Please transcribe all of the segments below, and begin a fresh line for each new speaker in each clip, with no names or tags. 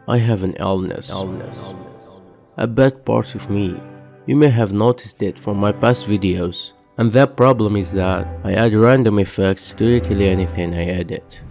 I have an illness. A bad part of me. You may have noticed it from my past videos. And that problem is that I add random effects to literally anything I edit.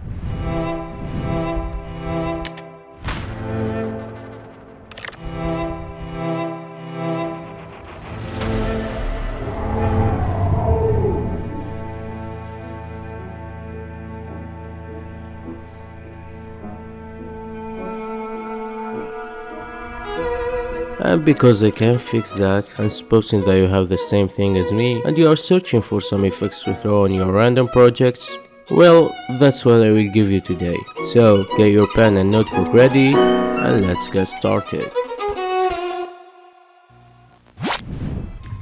And because I can't fix that, and supposing that you have the same thing as me, and you are searching for some effects to throw on your random projects, well, that's what I will give you today. So, get your pen and notebook ready, and let's get started.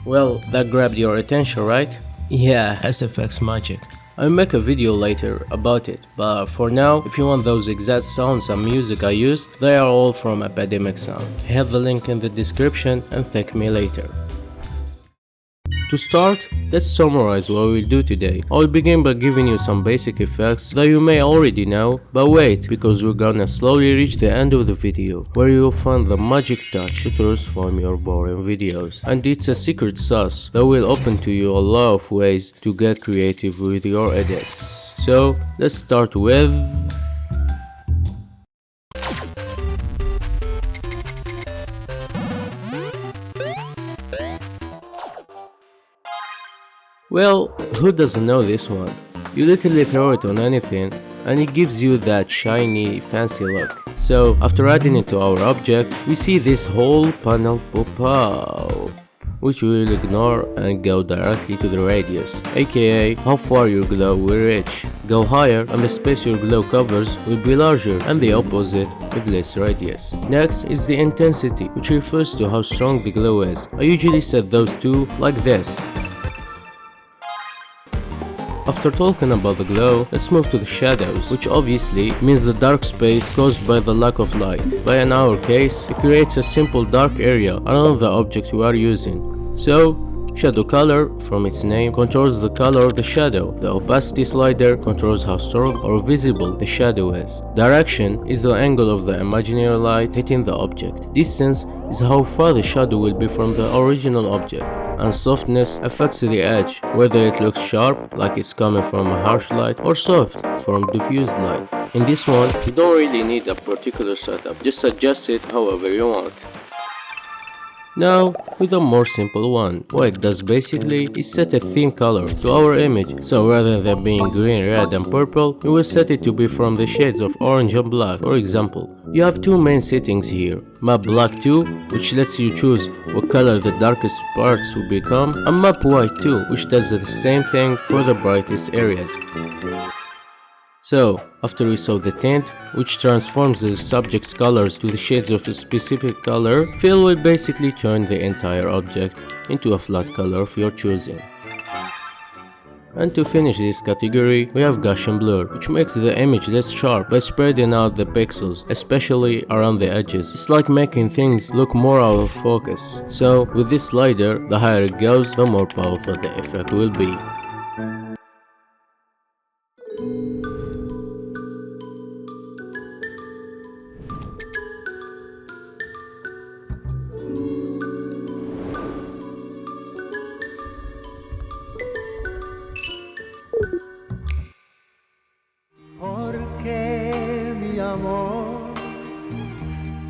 Well, that grabbed your attention, right? Yeah, AfterFx magic. I'll make a video later about it, but for now, if you want those exact sounds and music I used, they are all from Epidemic sound. I have the link in the description and thank me later. To start, let's summarize what we'll do today. I'll begin by giving you some basic effects that you may already know, but wait, because we're gonna slowly reach the end of the video, where you'll find the magic touch to transform your boring videos. And it's a secret sauce that will open to you a lot of ways to get creative with your edits. So, let's start with... Well, who doesn't know this one? You literally throw it on anything and it gives you that shiny, fancy look. So, after adding it to our object, we see this whole panel pop up, which we will ignore and go directly to the radius, aka how far your glow will reach. Go higher and the space your glow covers will be larger, and the opposite with less radius. Next is the intensity, which refers to how strong the glow is. I usually set those two like this. After talking about the glow, let's move to the shadows, which obviously means the dark space caused by the lack of light. But in our case, it creates a simple dark area around the object we are using. So, shadow color, from its name, controls the color of the shadow. The opacity slider controls how strong or visible the shadow is. Direction is the angle of the imaginary light hitting the object. Distance is how far the shadow will be from the original object. And softness affects the edge, whether it looks sharp, like it's coming from a harsh light, or soft, from diffused light. In this one, you don't really need a particular setup, just adjust it however you want. Now, with a more simple one, what it does basically is set a theme color to our image. So rather than being green, red and purple, we will set it to be from the shades of orange and black. For example, you have two main settings here, map black 2, which lets you choose what color the darkest parts will become, and map white 2, which does the same thing for the brightest areas. So, after we saw the tint, which transforms the subject's colors to the shades of a specific color, fill will basically turn the entire object into a flat color of your choosing. And to finish this category, we have Gaussian blur, which makes the image less sharp by spreading out the pixels, especially around the edges. It's like making things look more out of focus. So, with this slider, the higher it goes, the more powerful the effect will be.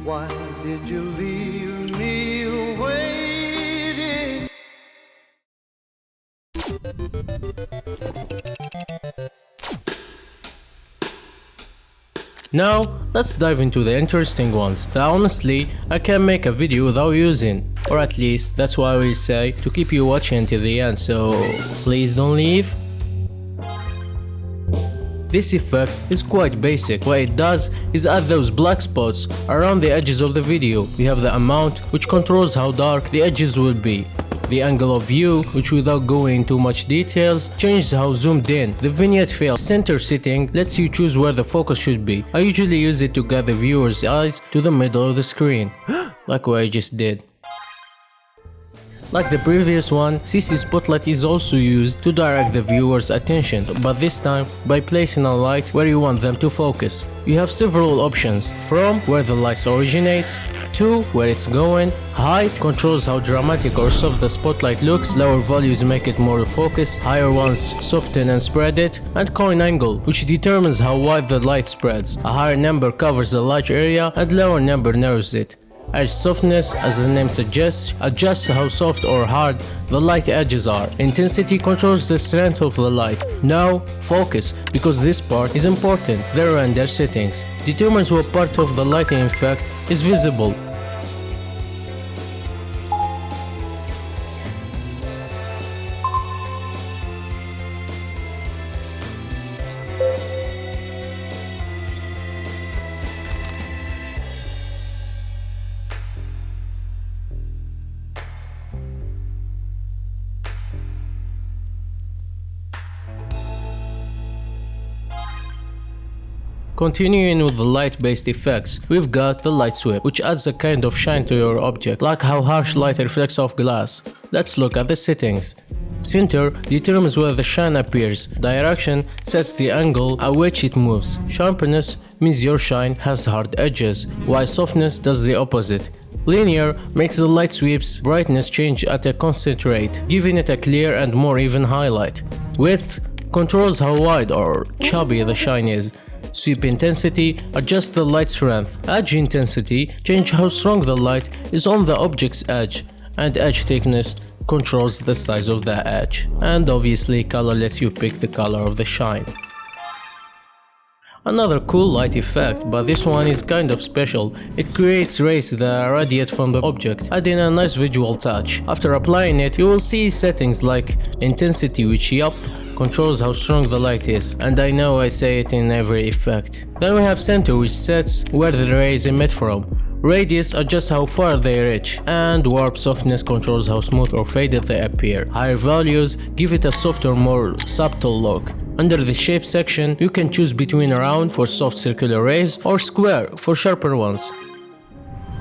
Why did you leave me waiting?
Now, let's dive into the interesting ones that honestly I can't make a video without using. Or at least that's what I will say to keep you watching till the end, so please don't leave. This effect is quite basic. What it does is add those black spots around the edges of the video. We have the amount, which controls how dark the edges will be. The angle of view, which without going into much details, changes how zoomed in. The vignette fill center setting lets you choose where the focus should be. I usually use it to get the viewer's eyes to the middle of the screen, like what I just did. Like the previous one, CC Spotlight is also used to direct the viewer's attention, but this time by placing a light where you want them to focus. You have several options, from where the light originates, to where it's going. Height controls how dramatic or soft the spotlight looks, lower values make it more focused, higher ones soften and spread it, and coin angle, which determines how wide the light spreads. A higher number covers a large area and lower number narrows it. Edge softness, as the name suggests, adjusts how soft or hard the light edges are. Intensity controls the strength of the light. Now, focus, because this part is important. The render settings determines what part of the lighting effect is visible. Continuing with the light-based effects, we've got the light sweep, which adds a kind of shine to your object, like how harsh light reflects off glass. Let's look at the settings. Center determines where the shine appears. Direction sets the angle at which it moves. Sharpness means your shine has hard edges, while softness does the opposite. Linear makes the light sweep's brightness change at a constant rate, giving it a clear and more even highlight. Width controls how wide or chubby the shine is. Sweep intensity adjusts the light strength. Edge intensity changes how strong the light is on the object's edge, and edge thickness controls the size of the edge. And obviously color lets you pick the color of the shine. Another cool light effect, but this one is kind of special. It creates rays that radiate from the object, adding a nice visual touch. After applying it, you will see settings like intensity, which controls how strong the light is, and I know I say it in every effect. Then we have center, which sets where the rays emit from. Radius adjusts how far they reach, and warp softness controls how smooth or faded they appear. Higher values give it a softer, more subtle look. Under the shape section, you can choose between round for soft circular rays or square for sharper ones.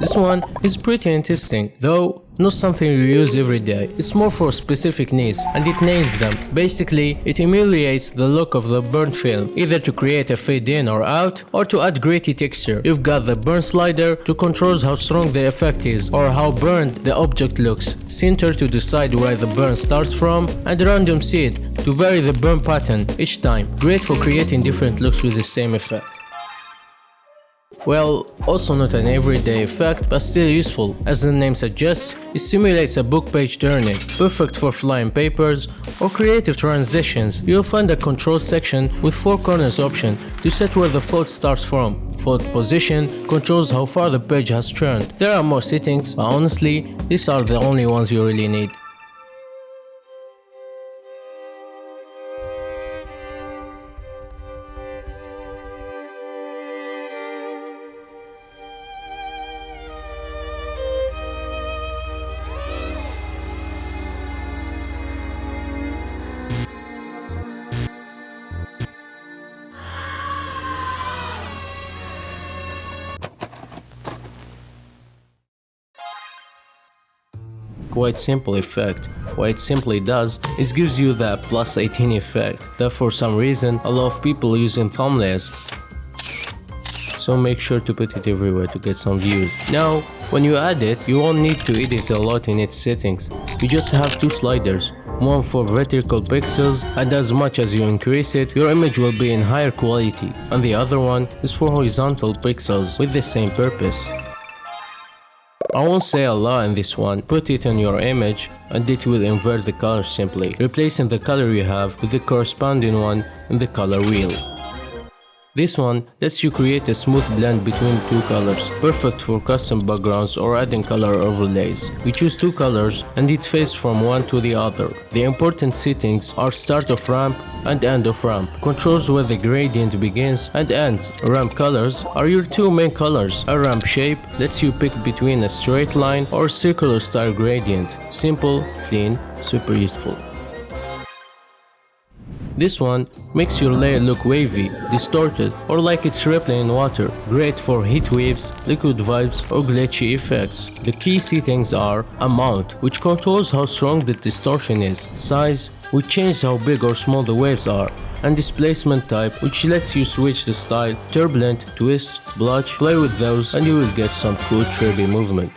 This one is pretty interesting, though not something you use every day. It's more for specific needs, and it nails them. Basically, it emulates the look of the burn film, either to create a fade in or out, or to add gritty texture. You've got the burn slider to control how strong the effect is, or how burned the object looks. Center to decide where the burn starts from, and random seed to vary the burn pattern each time. Great for creating different looks with the same effect. Well, also not an everyday effect, but still useful. As the name suggests, it simulates a book page turning, perfect for flying papers or creative transitions. You'll find a control section with 4 corners option to set where the fold starts from. Fold position controls how far the page has turned. There are more settings, but honestly, these are the only ones you really need. Quite simple effect. What it simply does is gives you that plus 18 effect that for some reason a lot of people use in thumbnails. So make sure to put it everywhere to get some views. Now, when you add it, you won't need to edit a lot in its settings. You just have 2 sliders. One for vertical pixels, and as much as you increase it, your image will be in higher quality, and the other one is for horizontal pixels with the same purpose. I won't say a lot in this one. Put it on your image and it will invert the color simply, replacing the color you have with the corresponding one in the color wheel. This one lets you create a smooth blend between 2 colors, perfect for custom backgrounds or adding color overlays. We choose 2 colors and it fades from one to the other. The important settings are start of ramp and end of ramp. Controls where the gradient begins and ends. Ramp colors are your 2 main colors. A ramp shape lets you pick between a straight line or circular style gradient. Simple, clean, super useful. This one makes your layer look wavy, distorted, or like it's rippling in water. Great for heat waves, liquid vibes, or glitchy effects. The key settings are amount, which controls how strong the distortion is, size, which changes how big or small the waves are, and displacement type, which lets you switch the style, turbulent, twist, blotch, play with those and you will get some cool trippy movement.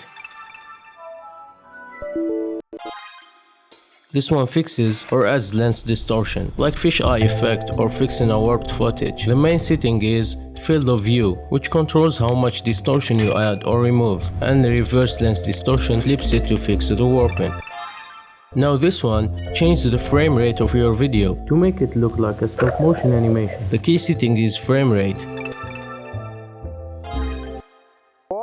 This one fixes or adds lens distortion, like fisheye effect or fixing a warped footage. The main setting is field of view, which controls how much distortion you add or remove, and the reverse lens distortion flips it to fix the warping. Now this one changes the frame rate of your video to make it look like a stop motion animation. The key setting is frame rate.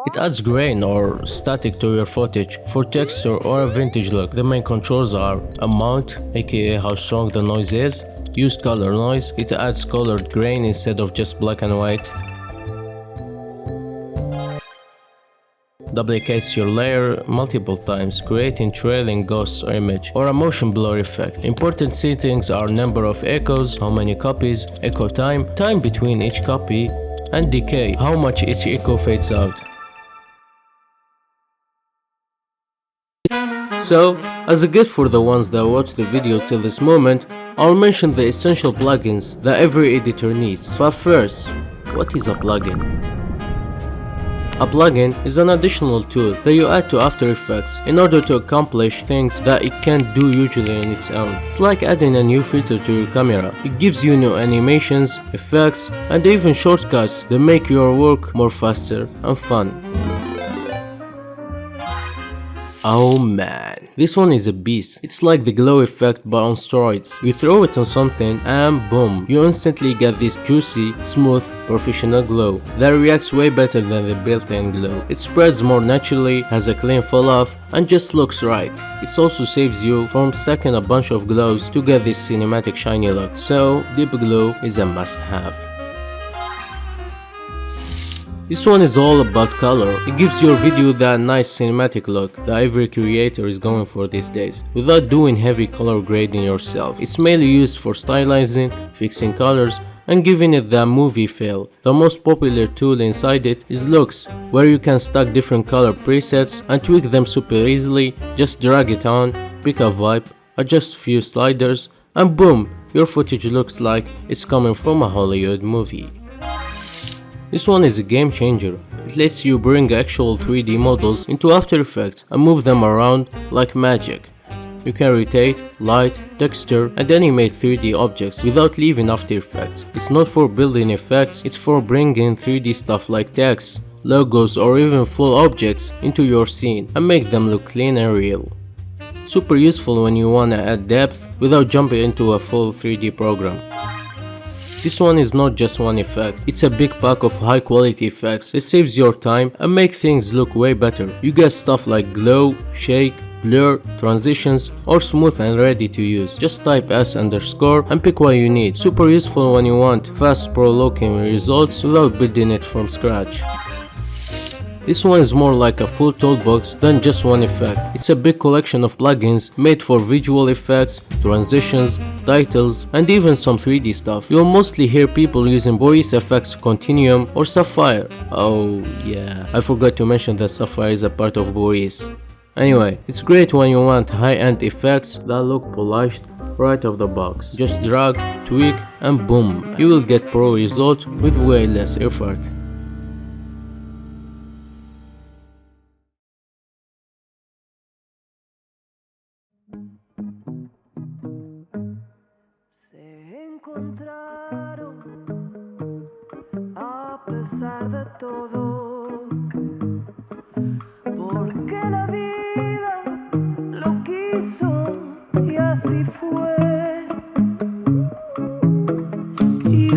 It adds grain or static to your footage for texture or a vintage look. The main controls are amount, aka how strong the noise is, use color noise, it adds colored grain instead of just black and white, duplicates your layer multiple times, creating trailing ghosts or image, or a motion blur effect. Important settings are number of echoes, how many copies, echo time, time between each copy, and decay, how much each echo fades out. So, as a gift for the ones that watched the video till this moment, I'll mention the essential plugins that every editor needs. But first, what is a plugin? A plugin is an additional tool that you add to AfterFx in order to accomplish things that it can't do usually on its own. It's like adding a new filter to your camera. It gives you new animations, effects, and even shortcuts that make your work more faster and fun. Oh man, this one is a beast. It's like the glow effect but on steroids. You throw it on something and boom, you instantly get this juicy, smooth, professional glow that reacts way better than the built-in glow. It spreads more naturally, has a clean fall off, and just looks right. It also saves you from stacking a bunch of glows to get this cinematic shiny look. So deep glow is a must-have. This one is all about color. It gives your video that nice cinematic look that every creator is going for these days, without doing heavy color grading yourself. It's mainly used for stylizing, fixing colors, and giving it that movie feel. The most popular tool inside it is Looks, where you can stack different color presets and tweak them super easily. Just drag it on, pick a vibe, adjust few sliders, and boom, your footage looks like it's coming from a Hollywood movie. This one is a game changer. It lets you bring actual 3D models into AfterFx and move them around like magic. You can rotate, light, texture, and animate 3D objects without leaving AfterFx. It's not for building effects, it's for bringing 3D stuff like text, logos, or even full objects into your scene and make them look clean and real. Super useful when you wanna add depth without jumping into a full 3D program. This one is not just one effect, it's a big pack of high quality effects. It saves your time and makes things look way better. You get stuff like glow, shake, blur, transitions, or smooth and ready to use. Just type S underscore and pick what you need. Super useful when you want fast pro-looking results without building it from scratch. This one is more like a full toolbox than just one effect. It's a big collection of plugins made for visual effects, transitions, titles, and even some 3D stuff. You'll mostly hear people using Boris FX Continuum or Sapphire. Oh yeah, I forgot to mention that Sapphire is a part of Boris. Anyway, it's great when you want high-end effects that look polished right off the box. Just drag, tweak, and boom, you will get pro results with way less effort.
A pesar de todo, porque la vida lo quiso y así fue. Y